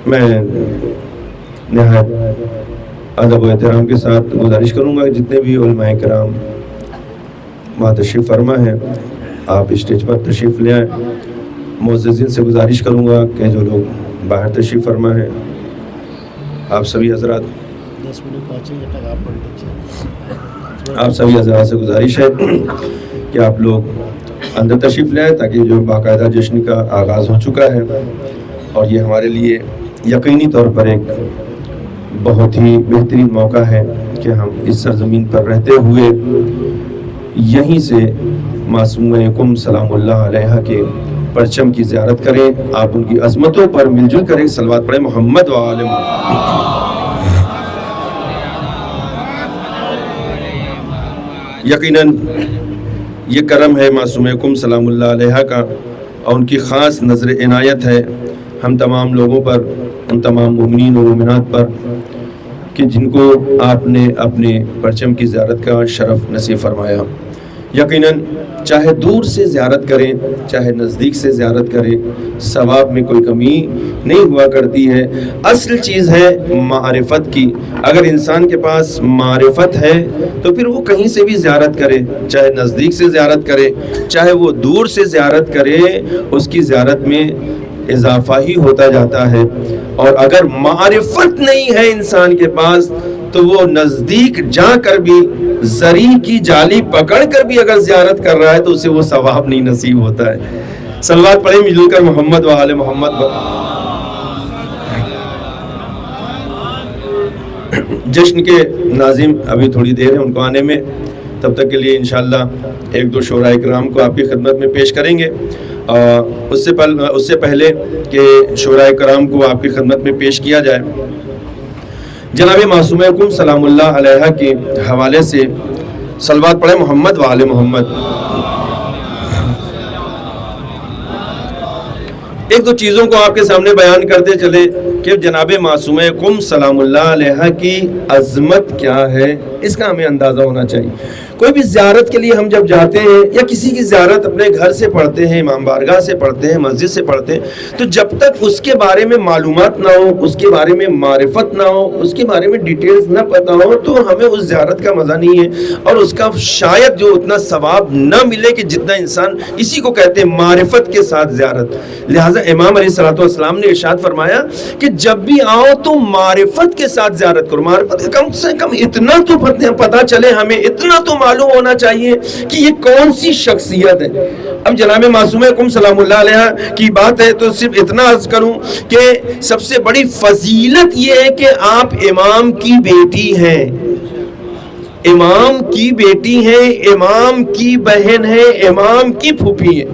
میں نہایت ادب و احترام کے ساتھ گزارش کروں گا جتنے بھی علماء کرام وہاں تشریف فرما ہیں آپ اسٹیج پر تشریف لے آئیں. معززین سے گزارش کروں گا کہ جو لوگ باہر تشریف فرما ہیں آپ سبھی حضرات سے گزارش ہے کہ آپ لوگ اندر تشریف لے آئیں تاکہ جو باقاعدہ جشن کا آغاز ہو چکا ہے اور یہ ہمارے لیے یقینی طور پر ایک بہت ہی بہترین موقع ہے کہ ہم اس سرزمین پر رہتے ہوئے یہیں سے معصومہ کم سلام اللہ علیہ کے پرچم کی زیارت کریں. آپ ان کی عظمتوں پر مل جل کریں. صلوات پڑھیں محمد و آل محمد. یقیناً یہ کرم ہے معصومہ کم سلام اللہ علیہ کا اور ان کی خاص نظر عنایت ہے ہم تمام لوگوں پر, ان تمام مومنین و مومنات پر کہ جن کو آپ نے اپنے پرچم کی زیارت کا شرف نصیب فرمایا. یقیناً چاہے دور سے زیارت کریں چاہے نزدیک سے زیارت کریں ثواب میں کوئی کمی نہیں ہوا کرتی ہے. اصل چیز ہے معرفت کی. اگر انسان کے پاس معرفت ہے تو پھر وہ کہیں سے بھی زیارت کرے, چاہے نزدیک سے زیارت کرے چاہے وہ دور سے زیارت کرے, اس کی زیارت میں اضافہ ہی ہوتا جاتا ہے. اور اگر معرفت نہیں ہے انسان کے پاس تو وہ نزدیک جا کر بھی زری کی جالی پکڑ کر بھی اگر زیارت کر رہا ہے تو اسے وہ ثواب نہیں نصیب ہوتا ہے. صلوات پڑھیں مل کر محمد و آل محمد. جشن کے ناظم ابھی تھوڑی دیر ہے ان کو آنے میں, تب تک کے لیے انشاءاللہ ایک دو شعراء کرام کو آپ کی خدمت میں پیش کریں گے. اس سے پہلے کہ شعراء کرام کو آپ کی خدمت میں پیش کیا جائے, جناب معصومہ کم سلام اللہ علیہ کے حوالے سے صلوات پڑھیں محمد و آل محمد. ایک دو چیزوں کو آپ کے سامنے بیان کرتے چلے کہ جناب معصومہ کم سلام اللہ علیہ کی عظمت کیا ہے, اس کا ہمیں اندازہ ہونا چاہیے. کوئی بھی زیارت کے لیے ہم جب جاتے ہیں یا کسی کی زیارت اپنے گھر سے پڑھتے ہیں, امام بارگاہ سے پڑھتے ہیں, مسجد سے پڑھتے ہیں, تو جب تک اس کے بارے میں معلومات نہ ہو, اس کے بارے میں معرفت نہ ہو, اس کے بارے میں ڈیٹیلز نہ پتہ ہو تو ہمیں اس زیارت کا مزہ نہیں ہے اور اس کا شاید جو اتنا ثواب نہ ملے کہ جتنا انسان, اسی کو کہتے ہیں معرفت کے ساتھ زیارت. لہٰذا امام علیہ الصلوۃ والسلام نے ارشاد فرمایا کہ جب بھی آؤ تو معرفت کے ساتھ زیارت کرو. معرفت کم سے کم اتنا تو پتہ چلے, ہمیں اتنا تو معلوم ہونا چاہیے کہ یہ کون سی شخصیت ہے. اب جناب معصومہ کم سلام اللہ علیہ کی بات ہے تو صرف اتنا عرض کروں کہ سب سے بڑی فضیلت یہ ہے کہ آپ امام کی بیٹی ہیں, امام کی بیٹی ہیں, امام کی بہن ہے, امام کی پھوپھی ہے.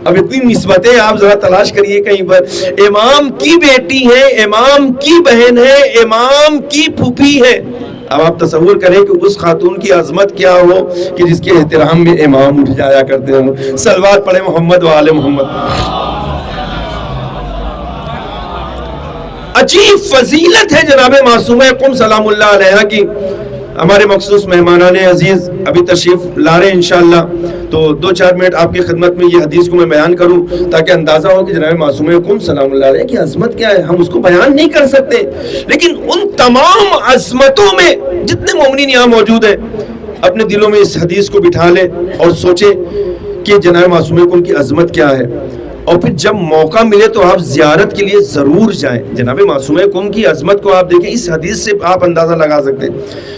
اب اتنی نسبتیں آپ ذرا تلاش کریے کہیں پر. امام کی بیٹی ہے, امام کی بہن ہے, امام کی پھوپھی ہے. اب آپ تصور کریں کہ اس خاتون کی عظمت کیا ہو کہ جس کے احترام میں امام اٹھ جایا کرتے ہوں. صلوات پڑھیں محمد و آل محمد. عجیب فضیلت ہے جناب معصومہ کم سلام اللہ علیہ کی. ہمارے مخصوص مہمانان عزیز ابھی تشریف لا رہے ہیں انشاءاللہ, تو 2-4 منٹ آپ کی خدمت میں یہ حدیث کو میں بیان کروں تاکہ اندازہ ہو کہ جناب معصومہ کم سلام اللہ علیہ کی عظمت کیا ہے. ہم اس کو بیان نہیں کر سکتے, لیکن ان تمام عظمتوں میں جتنے مومنین یہاں موجود ہیں اپنے دلوں میں اس حدیث کو بٹھا لیں اور سوچیں کہ جناب معصومہ کم کی عظمت کیا ہے, اور پھر جب موقع ملے تو آپ زیارت کے لیے ضرور جائیں. جناب معصومہ کم کی عظمت کو آپ دیکھیں, اس حدیث سے آپ اندازہ لگا سکتے ہیں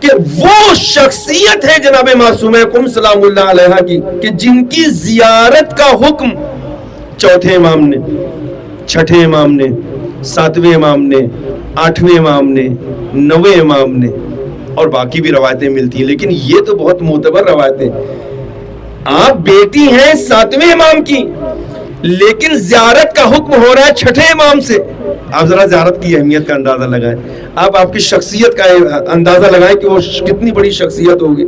کہ وہ شخصیت ہے جناب معصومہ کم سلام اللہ علیہ کی کہ جن کی زیارت کا حکم چوتھے امام نے, چھٹے امام نے, 7ویں امام نے, 8ویں امام نے, 9ویں امام نے, اور باقی بھی روایتیں ملتی ہیں, لیکن یہ تو بہت معتبر روایتیں. آپ بیٹی ہیں 7ویں امام کی, لیکن زیارت کا حکم ہو رہا ہے 6ٹھے امام سے. آپ ذرا زیارت کی اہمیت کا اندازہ لگائیں. آپ کی شخصیت کا اندازہ لگائیں کہ وہ کتنی بڑی شخصیت ہوگی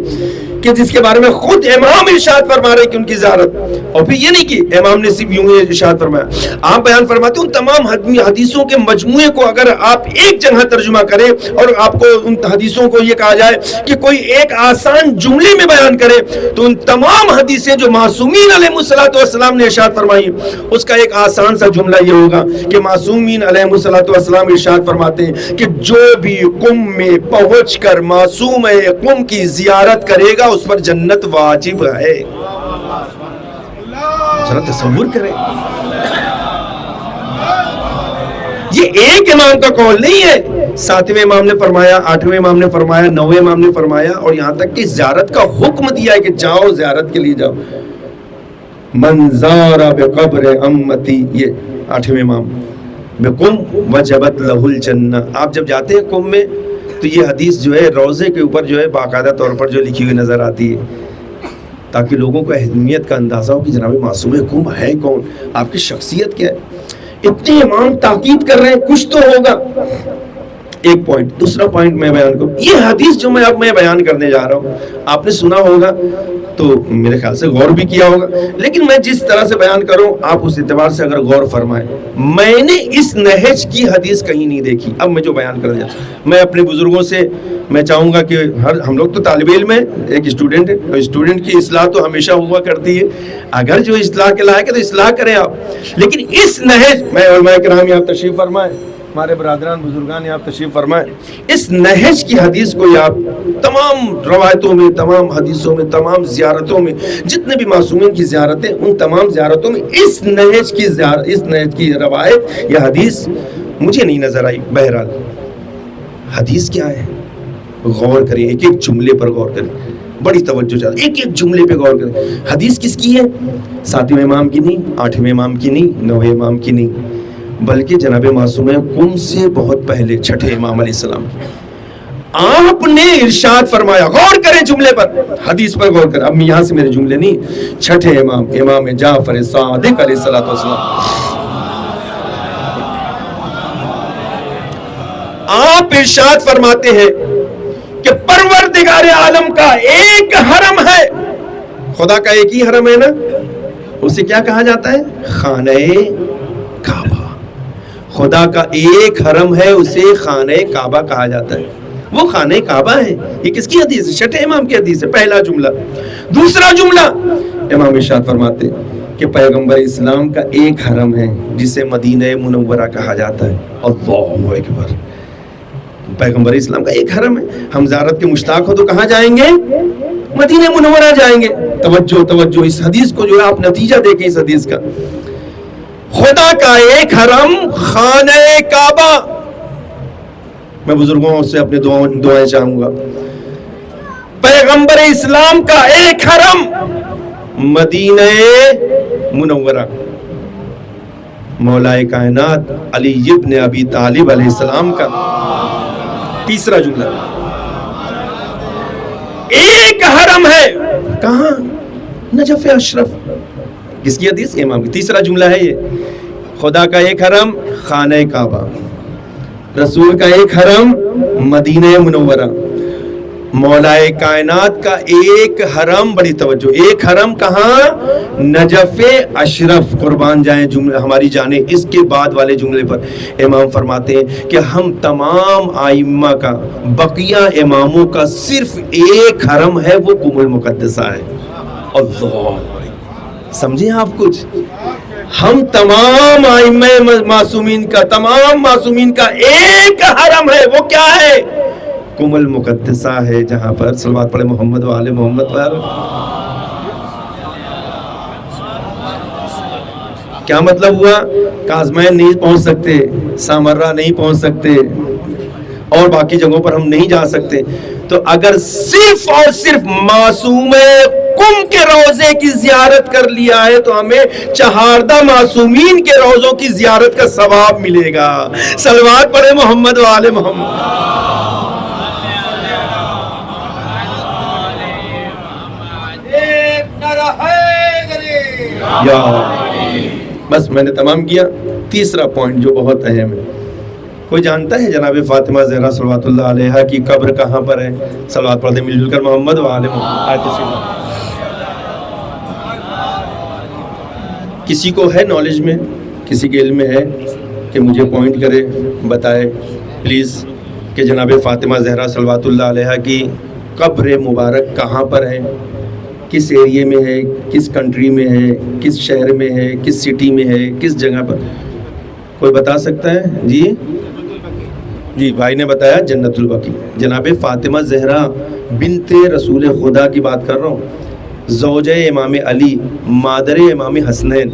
کہ جس کے بارے میں خود امام ارشاد فرما رہے کہ ان کی زیارت. اور پھر یہ نہیں کہ امام نے صرف یوں ہی ارشاد فرمایا, آپ بیان فرماتے ہیں ان تمام حدیثوں کے مجموعے کو اگر آپ ایک جگہ ترجمہ کریں اور آپ کو ان حدیثوں کو یہ کہا جائے کہ کوئی ایک آسان جملے میں بیان کرے, تو ان تمام حدیثیں جو معصومین علیہ الصلوۃ والسلام نے ارشاد فرمائی, اس کا ایک آسان سا جملہ یہ ہوگا کہ معصومین علیہ الصلوۃ والسلام ارشاد فرماتے ہیں کہ جو بھی قم میں پہنچ کر معصوم قم کی زیارت کرے گا اس پر جنت واجب ہے. ذرا تصور کریں, یہ ایک امام کا قول نہیں ہے, 7ویں امام نے فرمایا, 8ویں امام نے فرمایا, 9ویں امام نے فرمایا, اور یہاں تک کہ زیارت کا حکم دیا ہے کہ جاؤ زیارت کے لیے جاؤ. من زار بقبر امتی, یہ 8ویں امام, بقم وجبت لہ الجنہ. آپ جب جاتے ہیں قم میں تو یہ حدیث جو ہے روضے کے اوپر جو ہے باقاعدہ طور پر جو لکھی ہوئی نظر آتی ہے, تاکہ لوگوں کو اہمیت کا اندازہ ہو کہ جناب معصوم قم ہے کون, آپ کی شخصیت کیا ہے. اتنے امام تاکید کر رہے ہیں, کچھ تو ہوگا. ایک پوائنٹ. دوسرا پوائنٹ میں بیان کروں, یہ حدیث جو میں بیان کرنے جا رہا ہوں, آپ نے سنا ہوگا تو میرے خیال سے غور بھی کیا ہوگا, لیکن میں جس طرح سے بیان کروں آپ اس اعتبار سے اگر غور فرمائیں. میں نے اس نہج کی حدیث کہیں نہیں دیکھی. اب میں جو بیان کرنے جا رہا ہوں, میں اپنے بزرگوں سے میں چاہوں گا کہ ہم لوگ تو طالب علم ہیں, ایک اسٹوڈنٹ ہے, اور اسٹوڈنٹ کی اصلاح تو ہمیشہ ہوا کرتی ہے. اگر جو اصلاح کے لائق ہے تو اصلاح کریں آپ, لیکن اس نہج میں علماء کرام یہاں تشریف فرمائیں, ہمارے برادران بزرگان یہاں تشریف فرمائیں, اس نہج کی حدیث کو آپ تمام روایتوں میں, تمام حدیثوں میں, تمام زیارتوں میں, جتنے بھی معصومین کی زیارتیں, ان تمام زیارتوں میں اس نہج کی روایت یا حدیث مجھے نہیں نظر آئی. بہرحال حدیث کیا ہے, غور کریں, ایک ایک جملے پر غور کریں, بڑی توجہ چاہتے, ایک ایک جملے پہ غور کریں. حدیث کس کی ہے؟ 7ویں امام کی نہیں, 8ویں امام کی نہیں, 9ویں امام کی نہیں, بلکہ جناب معصوم قم سے بہت پہلے 6ٹھے امام علیہ السلام. آپ نے ارشاد فرمایا, غور کریں جملے پر, حدیث پر غور کریں. اب یہاں سے میرے جملے نہیں, 6ٹھے امام, امام جعفر صادق علیہ السلام. آپ ارشاد فرماتے ہیں کہ پروردگار عالم کا ایک حرم ہے. خدا کا ایک ہی حرم ہے نا, اسے کیا کہا جاتا ہے؟ خانہ کعبہ. خدا کا ایک حرم ہے, اسے خانہ کعبہ کہا جاتا ہے. وہ خانہ کعبہ ہے. یہ کس کی حدیث ہے؟ 6ٹھے امام کی حدیث ہے. پہلا جملہ. دوسرا جملہ, امام ارشاد فرماتے ہیں کہ پیغمبر اسلام کا ایک حرم ہے جسے مدینہ منورہ کہا جاتا ہے. اللہ اکبر. پیغمبر اسلام کا ایک حرم ہے. ہم زیارت کے مشتاق ہو تو کہاں جائیں گے؟ مدینہ منورہ جائیں گے. توجہ توجہ, اس حدیث کو جو ہے آپ نتیجہ دیکھیں اس حدیث کا. خدا کا ایک حرم, خانہ کعبہ. میں بزرگوں سے اپنے دعائیں چاہوں گا. پیغمبر اسلام کا ایک حرم, مدینہ منورہ. مولا کائنات علی ابن ابی طالب علیہ السلام کا تیسرا جملہ, ایک حرم ہے. کہاں؟ Najaf Ashraf. کس کی حدیث؟ امام کی. تیسرا جملہ ہے یہ, خدا کا ایک حرم خانہ کعبہ, رسول کا ایک حرم مدینہ منورہ, مولا کائنات کا ایک حرم. بڑی توجہ, ایک حرم کہاں؟ Najaf Ashraf. قربان جائیں جملے ہماری جانیں. اس کے بعد والے جملے پر امام فرماتے ہیں کہ ہم تمام ائمہ کا, بقیہ اماموں کا صرف ایک حرم ہے, وہ قم المقدسہ ہے. اللہ, سمجھیں آپ کچھ؟ ہم تمام ائمہ معصومین کا, تمام معصومین کا ایک حرم ہے. وہ کیا ہے؟ قم المقدسہ ہے, جہاں پر صلوات پڑھے محمد و آل محمد پر. کیا مطلب ہوا؟ کاظمین نہیں پہنچ سکتے, سامرہ نہیں پہنچ سکتے, اور باقی جگہوں پر ہم نہیں جا سکتے. تو اگر صرف اور صرف معصوم قم کے روضے کی زیارت کر لیا ہے تو ہمیں چہاردہ معصومین کے روضوں کی زیارت کا ثواب ملے گا. صلوات پڑھے محمد و آل محمد. بس میں نے تمام کیا. تیسرا پوائنٹ جو بہت اہم ہے, کوئی جانتا ہے جناب فاطمہ زہرا صلوات اللہ علیہا کی قبر کہاں پر ہے؟ صلوات پڑھ دیں مل جل کر محمد و آل محمد. کسی کو ہے نالج میں، کسی کے علم میں ہے کہ مجھے پوائنٹ کرے، بتائے پلیز کہ جناب فاطمہ زہرا صلوات اللہ علیہا کی قبر مبارک کہاں پر ہے، کس ایریے میں ہے، کس کنٹری میں ہے، کس شہر میں ہے، کس سٹی میں ہے، کس جگہ پر؟ کوئی بتا سکتا ہے؟ جی بھائی نے بتایا جنت البقیع. جناب فاطمہ زہرا بنت رسول خدا کی بات کر رہا ہوں، زوجہ امام علی، مادر امام حسنین.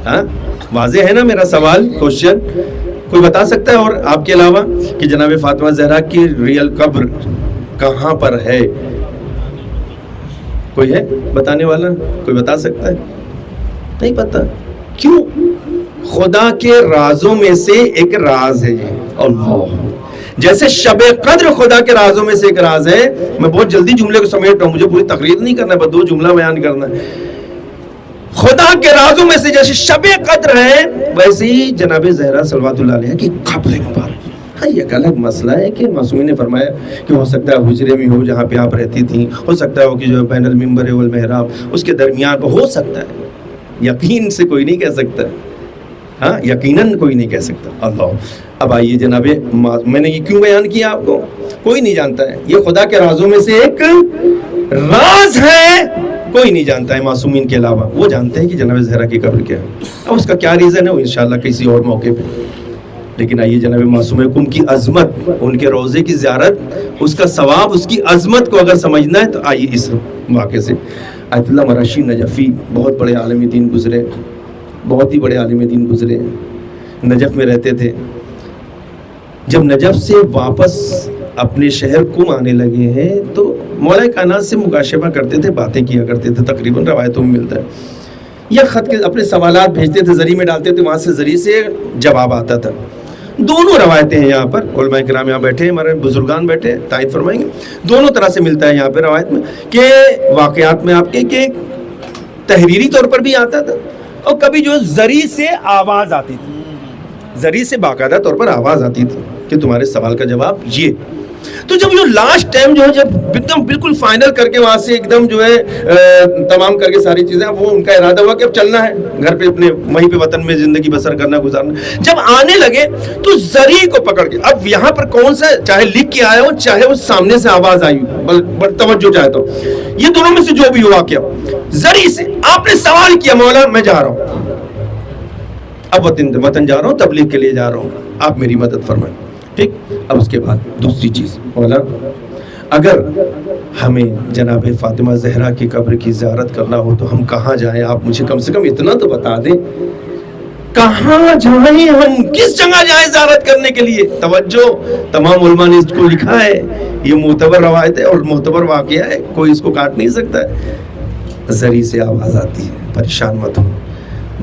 ہاں واضح ہے نا میرا سوال، کوشچن؟ کوئی بتا سکتا ہے اور آپ کے علاوہ کہ جناب فاطمہ زہرا کی ریئل قبر کہاں پر ہے؟ کوئی ہے بتانے والا؟ کوئی بتا سکتا ہے؟ نہیں پتا. کیوں؟ خدا کے رازوں میں سے ایک راز ہے یہ. اللہ، جیسے شب قدر خدا کے رازوں میں سے ایک راز ہے. میں بہت جلدی جملے کو سمیٹ رہا ہوں، مجھے پوری تقریر نہیں کرنا ہے، بس 2 جملہ بیان کرنا ہے. خدا کے رازوں میں سے جیسے شب قدر ہے، ویسے ہی جناب زہرا صلوات اللہ علیہ کی قبر مبارک. ہاں یہ ایک الگ مسئلہ ہے کہ معصومین نے فرمایا کہ ہو سکتا ہے حجرے میں ہو جہاں پہ آپ رہتی تھیں، ہو سکتا ہے کہ جو بین المنبر والمحراب اس کے درمیان ہو سکتا ہے. یقین سے کوئی نہیں کہہ سکتا، ہاں یقیناً کوئی نہیں کہہ سکتا. اللہ. اب آئیے جناب، میں نے یہ کیوں بیان کیا آپ کو؟ کوئی نہیں جانتا ہے، یہ خدا کے رازوں میں سے ایک راز ہے، کوئی نہیں جانتا ہے معصومین کے علاوہ. وہ جانتے ہیں کہ جناب زہرا کی قبر کیا ہے. اب اس کا کیا ریزن ہے وہ انشاءاللہ کسی اور موقع پہ. لیکن آئیے جناب معصوم کم کی عظمت، ان کے روضے کی زیارت، اس کا ثواب، اس کی عظمت کو اگر سمجھنا ہے تو آئیے اس واقعے سے. آیت اللہ مرشی نجفی بہت بڑے عالم دین گزرے، بہت ہی بڑے عالم دین گزرے، نجف میں رہتے تھے. جب نجف سے واپس اپنے شہر کم آنے لگے ہیں تو مولا کائنات سے مکاشفہ کرتے تھے، باتیں کیا کرتے تھے. تقریباً روایتوں میں ملتا ہے یا خط کے اپنے سوالات بھیجتے تھے، ذریعے میں ڈالتے تھے، وہاں سے ذریعے سے جواب آتا تھا. دونوں روایتیں ہیں یہاں پر، علماء کرام یہاں بیٹھے، ہمارے بزرگان بیٹھے تائید فرمائیں گے. دونوں طرح سے ملتا ہے یہاں پہ روایت میں کہ واقعات میں آپ کے کہ تحریری طور پر بھی آتا تھا اور کبھی جو ذریعے سے آواز آتی تھی، ذریعے سے باقاعدہ طور پر آواز آتی تھی کہ تمہارے سوال کا جواب یہ. تو جب یہ لاسٹ ٹائم جو ہے جب ایک دم بالکل فائنل کر کے وہاں سے ایک دم جو ہے تمام کر کے ساری چیزیں، وہ ان کا ارادہ ہوا کہ اب چلنا ہے گھر پہ، اپنے وہیں پہ وطن میں زندگی بسر کرنا، گزارنا. جب آنے لگے تو ذریعے کو پکڑ کے، اب یہاں پر کون سا چاہے لکھ کے آیا ہو چاہے وہ سامنے سے آواز آئی ہو، توجہ چاہتا ہوں، یہ دونوں میں سے جو بھی ہوا کیا ذریعے سے آپ نے سوال کیا، مولا میں جا رہا ہوں، اب وطن جا رہا ہوں، تبلیغ کے لیے جا رہا ہوں، آپ میری مدد فرمائیں. ٹھیک. اب اس کے بعد دوسری چیز، مولا اگر ہمیں جناب فاطمہ زہرا کی قبر کی زیارت کرنا ہو تو ہم کہاں جائیں؟ آپ مجھے کم سے کم اتنا تو بتا دیں، کہاں جائیں ہم، کس جگہ جائیں زیارت کرنے کے لیے؟ توجہ، تمام علماء نے اس کو لکھا ہے، یہ معتبر روایت ہے اور معتبر واقعہ ہے، کوئی اس کو کاٹ نہیں سکتا ہے. ذریعے سے آواز آتی ہے، پریشان مت ہو،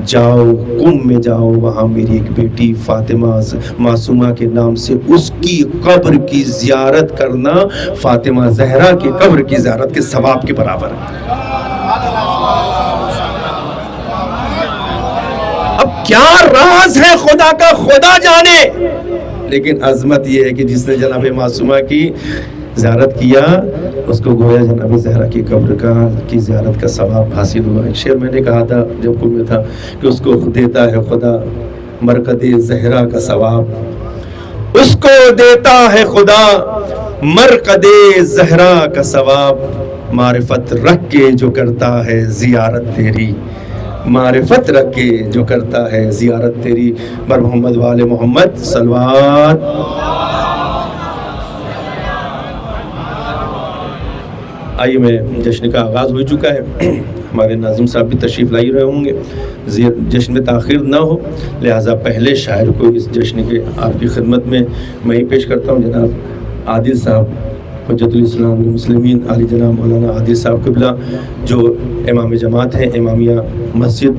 جاؤ قم میں جاؤ، وہاں میری ایک بیٹی فاطمہ معصومہ کے نام سے اس کی قبر کی زیارت کرنا فاطمہ زہرا کی قبر کی زیارت کے ثواب کے برابر ہے. اب کیا راز ہے خدا کا، خدا جانے. لیکن عظمت یہ ہے کہ جس نے جناب معصومہ کی زیارت کیا اس کو گویا جناب زہرا کی قبر کی زیارت کا ثواب حاصل ہوا. ایک شعر میں نے کہا تھا جب قم میں تھا کہ اس کو دیتا ہے خدا مرقد زہرا کا ثواب، اس کو دیتا ہے خدا مرقد زہرا کا ثواب. معرفت رکھ کے جو کرتا ہے زیارت تیری، معرفت رکھ کے جو کرتا ہے زیارت تیری. بر محمد وآل محمد صلوات. آئیے میں جشن کا آغاز ہو چکا ہے، ہمارے ناظم صاحب بھی تشریف لائی رہے ہوں گے، جشن میں تاخیر نہ ہو، لہٰذا پہلے شاعر کو اس جشن کے آپ کی خدمت میں ہی پیش کرتا ہوں. جناب عادل صاحب حجت الاسلام المسلمین علی جناب مولانا عادل صاحب قبلہ جو امام جماعت ہیں امامیہ مسجد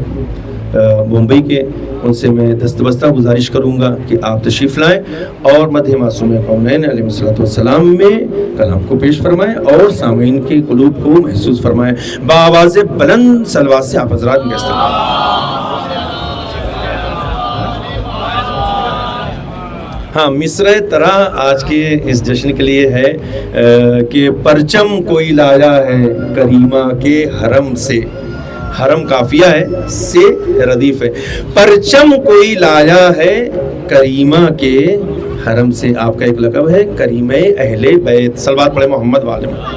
بمبئی کے، ان سے میں دستبستہ گزارش کروں گا کہ آپ تشریف لائیں اور مدح معصوم کونین علیہ الصلوۃ والسلام میں کلام کو پیش فرمائیں اور سامعین کے قلوب کو محسوس فرمائیں. بآواز بلند صلوات سے آپ حضرات میں استقبال. ہاں مصرع طرح آج کے اس جشن کے لیے ہے کہ پرچم کوئی لایا ہے کریمہ کے حرم سے. حرم کافیہ ہے، سے ردیف ہے. پرچم کوئی لایا ہے کریمہ کے حرم سے. آپ کا ایک لقب ہے کریمہ اہل بیت. صلوات پڑھے محمد والے میں.